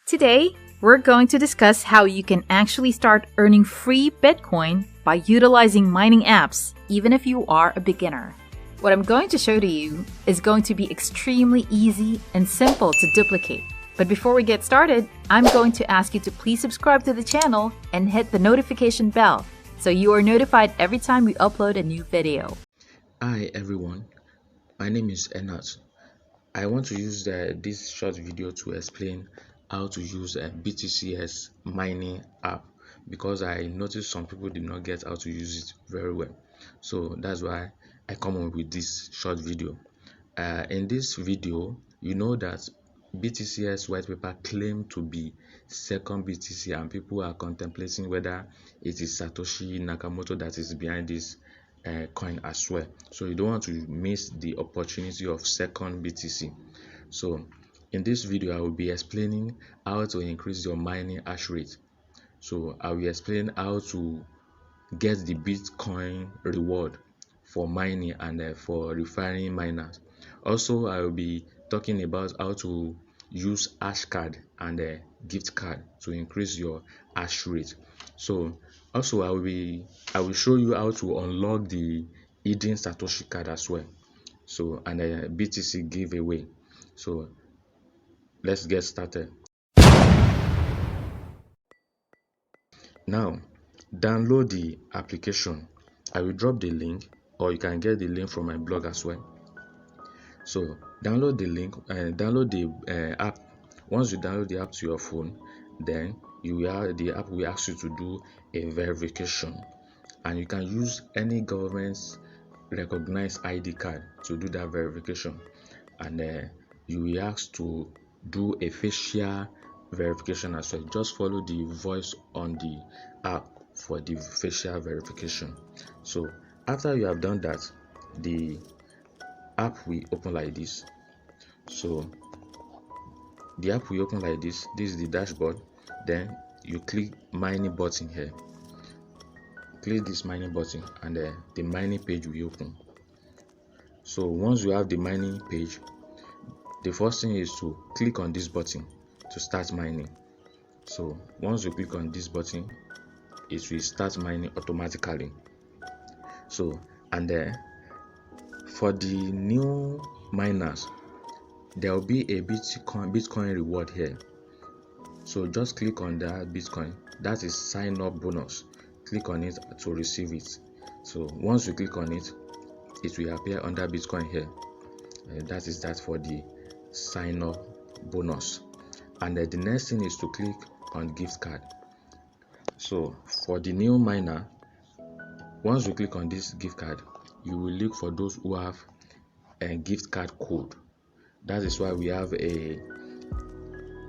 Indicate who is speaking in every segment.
Speaker 1: Today, we're going to discuss how you can actually start earning free Bitcoin by utilizing mining apps, even if you are a beginner. What I'm going to show to you is going to be extremely easy and simple to duplicate. But before we get started, I'm going to ask you to please subscribe to the channel and hit the notification bell so you are notified every time we upload a new video.
Speaker 2: Hi everyone, my name is Enat. I want to use this short video to explain how to use a BTCs mining app, because I noticed some people did not get how to use it very well. So that's why I come up with this short video. In this video, you know that BTCs white paper claim to be second BTC, and people are contemplating whether it is Satoshi Nakamoto that is behind this coin as well. So you don't want to miss the opportunity of second BTC. So in this video, I will be explaining how to increase your mining hash rate. So I will explain how to get the Bitcoin reward for mining and for referring miners. Also, I will be talking about how to use Hashcard and Giftcard to increase your hash rate. So also I will show you how to unlock the hidden Satoshi Card as well. So and a BTC giveaway. So let's get started. Now, download the application. I will drop the link, or you can get the link from my blog as well. So download the link and download the app. Once you download the app to your phone, then the app will ask you to do a verification, and you can use any government's recognized ID card to do that verification, and you will ask to do a facial verification as well. Just follow the voice on the app for the facial verification. So after you have done that, the app will open like this. So the app will open like this. This is the dashboard. Then you click mining button here. Click this mining button, and the mining page will open. So once you have the mining page, the first thing is to click on this button to start mining. So once you click on this button, it will start mining automatically. So and for the new miners, there will be a Bitcoin reward here. So just click on that Bitcoin. That is sign up bonus. Click on it to receive it. So once you click on it, it will appear under Bitcoin here. That is that for the sign up bonus. And the next thing is to click on gift card. So for the new miner, once you click on this gift card, you will look for those who have a gift card code. That is why we have a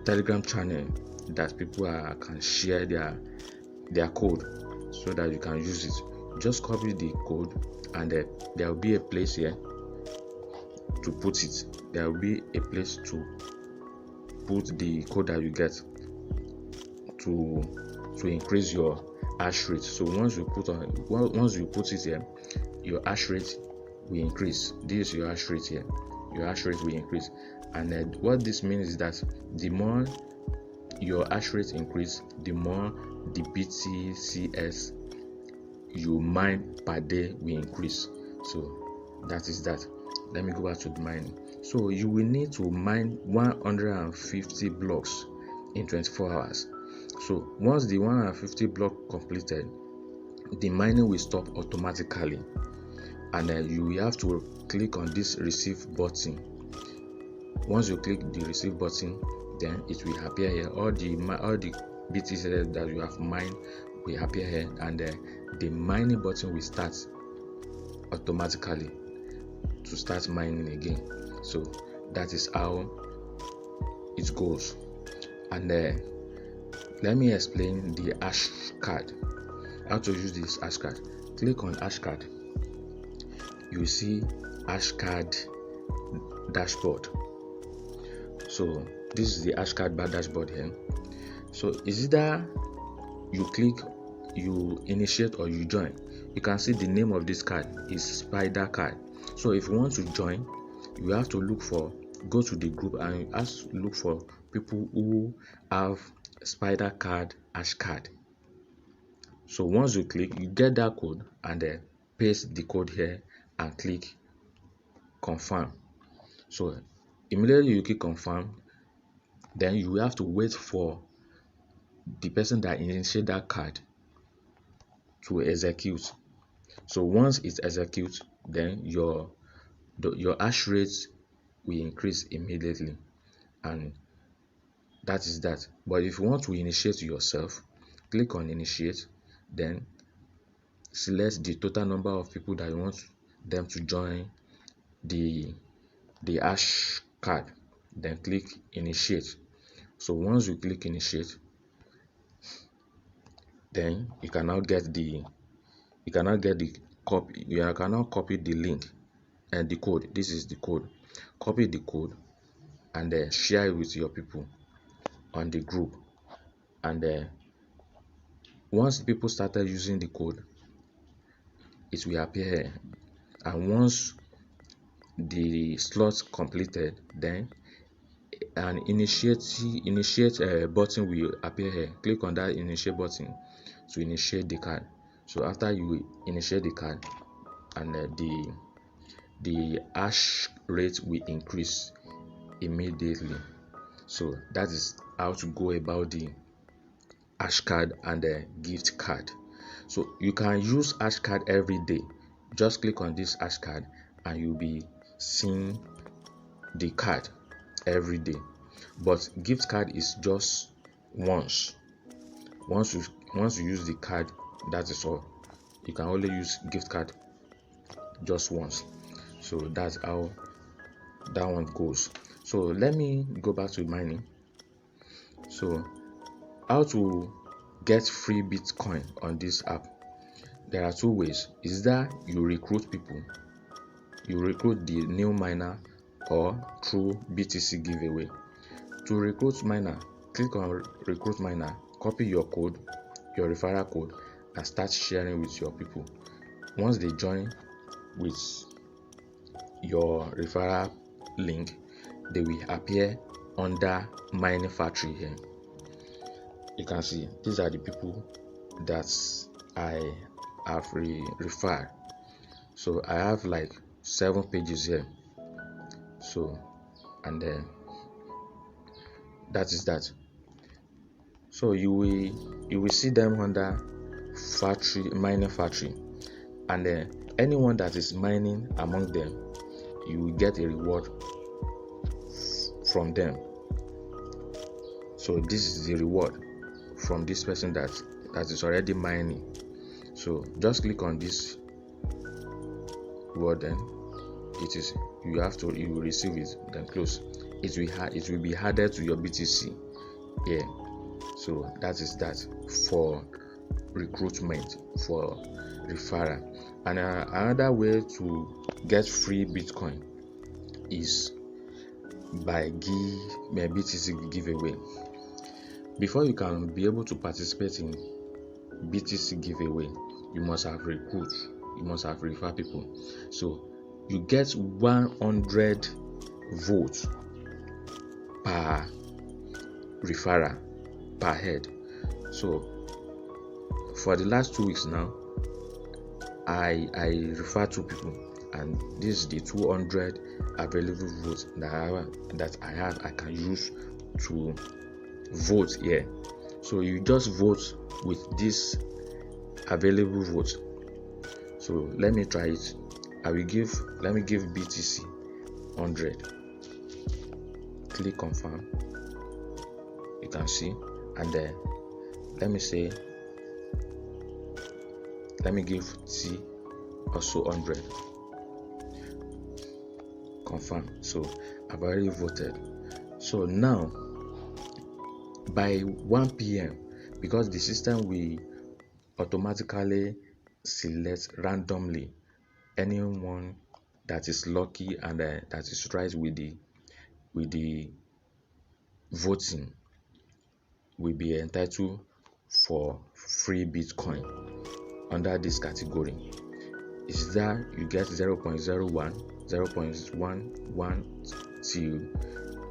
Speaker 2: Telegram channel that people can share their code so that you can use it. Just copy the code, and there will be a place here to put it. There will be a place to put the code that you get to increase your hash rate. So once you put it here, your hash rate will increase. This is your hash rate here. Your hash rate will increase, and what this means is that the more your hash rate increase, the more the BTCs you mine per day will increase. So that is that. Let me go back to the mining. So you will need to mine 150 blocks in 24 hours. So once the 150 block completed, the mining will stop automatically, and then you will have to click on this receive button. Once you click the receive button, then it will appear here. All the BTC that you have mined will appear here, and the mining button will start automatically to start mining again. So that is how it goes. And let me explain the Hashcard. How to use this Hashcard. Click on Hashcard. You will see Hashcard dashboard. So this is the Hashcard dashboard here. So is either you click, you initiate, or you join. You can see the name of this card is Spider Card. So if you want to join, you have to look for go to the group and look for people who have spider card, Hashcard. So once you click, you get that code and then paste the code here and click confirm. So immediately you click confirm, then you have to wait for the person that initiated that card to execute. So once it executes, then your hash rate will increase immediately, and that is that. But if you want to initiate yourself, click on initiate, then select the total number of people that you want them to join the hash card, then click initiate. So once you click initiate, then you can now get the copy. You can now copy the link and the code. This is the code. Copy the code and then share it with your people on the group. And once people started using the code, it will appear here. And once the slot completed, then an initiate button will appear here. Click on that initiate button to initiate the card. So after you initiate the card, and the hash rate will increase immediately. So that is how to go about the Hashcard and the gift card. So you can use Hashcard every day. Just click on this Hashcard and you'll be seeing the card every day. But gift card is just once you use the card, that is all. You can only use gift card just once. So that's how that one goes. So let me go back to mining. So how to get free Bitcoin on this app? There are two ways. Is that you recruit people, you recruit the new miner, or through BTC giveaway. To recruit miner, click on recruit miner, copy your code, your referral code, and start sharing with your people. Once they join with your referral link, they will appear under mining factory here. You can see these are the people that I have referred. So I have like 7 pages here. So, and then that is that. So you will see them under mining factory, and then anyone that is mining among them, you will get a reward from them. So this is the reward from this person that is already mining. So just click on this reward, then you will receive it, then close. It will be added to your BTC here. So that is that for recruitment, for referral. And another way to get free Bitcoin is by BTC giveaway. Before you can be able to participate in BTC giveaway, you must have recruit, you must have refer people. So you get 100 votes per referral per head. So for the last 2 weeks now, I refer 2 people, and this is the 200 available votes that I have. I can use to vote here. So you just vote with this available vote. So let me try it. Let me give BTC 100. Click confirm. You can see, and then let me give T also 100. Confirm. So I've already voted. So now by 1 p.m., because the system will automatically select randomly anyone that is lucky and that is right with the voting, will be entitled for free Bitcoin under this category. Is that you get 0.01, 0.11, till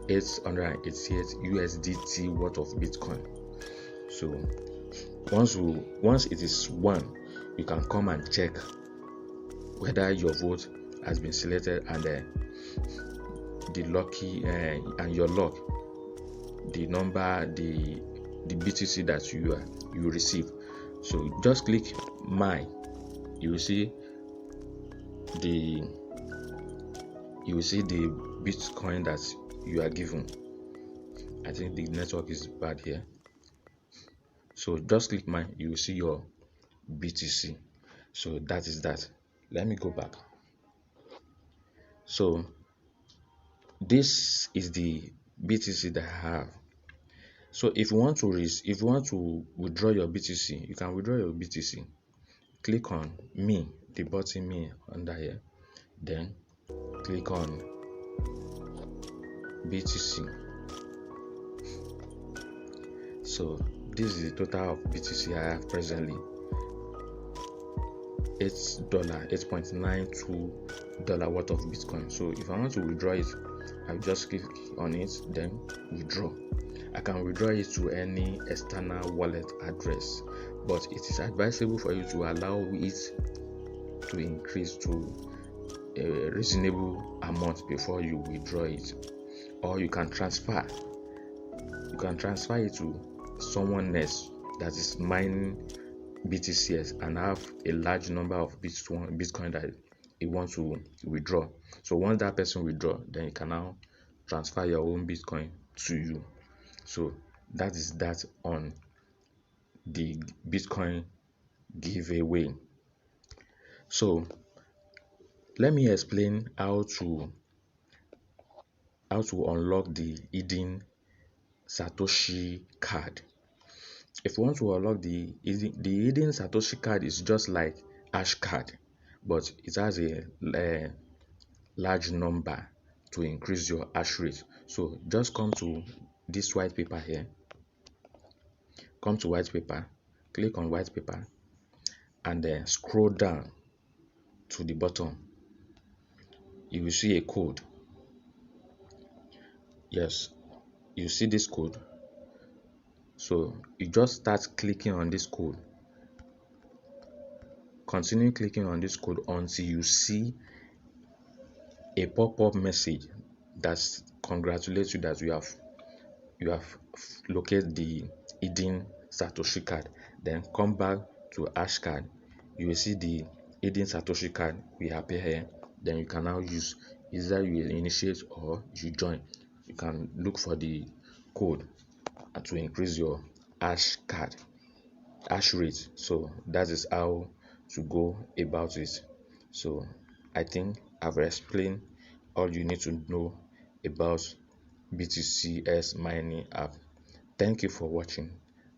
Speaker 2: 888 USDT worth of Bitcoin. So once it is won, you can come and check whether your vote has been selected, and the lucky and your luck, the number, the BTC that you receive. So just click my, you will see the Bitcoin that you are given. I think the network is bad here. So just click mine, you will see your BTC. So that is that. Let me go back. So this is the BTC that I have. So if you want to withdraw your BTC, you can withdraw your BTC. Click on me, the button me under here, then click on BTC. So this is the total of BTC I have presently. $8.92 worth of Bitcoin. So if I want to withdraw it, I just click on it, then withdraw. I can withdraw it to any external wallet address, but it is advisable for you to allow it to increase to a reasonable amount before you withdraw it. Or you can transfer it to someone else that is mining BTCs and have a large number of Bitcoin that you want to withdraw. So once that person withdraw, then you can now transfer your own Bitcoin to you. So that is that on the Bitcoin giveaway. So let me explain how to unlock the hidden Satoshi card. If you want to unlock the hidden Satoshi card, is just like Hashcard, but it has a large number to increase your hash rate. So just come to this white paper here. Come to white paper, click on white paper, and then scroll down to the bottom. You will see a code. Yes, you see this code. So you just start clicking on this code. Continue clicking on this code until you see a pop-up message that congratulates you that you have located the hidden Satoshi card. Then come back to Hashcard. You will see the hidden Satoshi card will appear here. Then you can now use, either you initiate or you join. You can look for the code to increase your hash rate. So that is how to go about it. So I think I've explained all you need to know about BTCs mining app. Thank you for watching,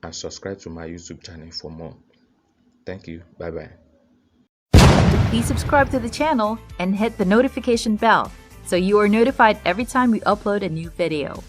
Speaker 2: and subscribe to my YouTube channel for more. Thank you. Bye bye.
Speaker 1: Please subscribe to the channel and hit the notification bell so you are notified every time we upload a new video.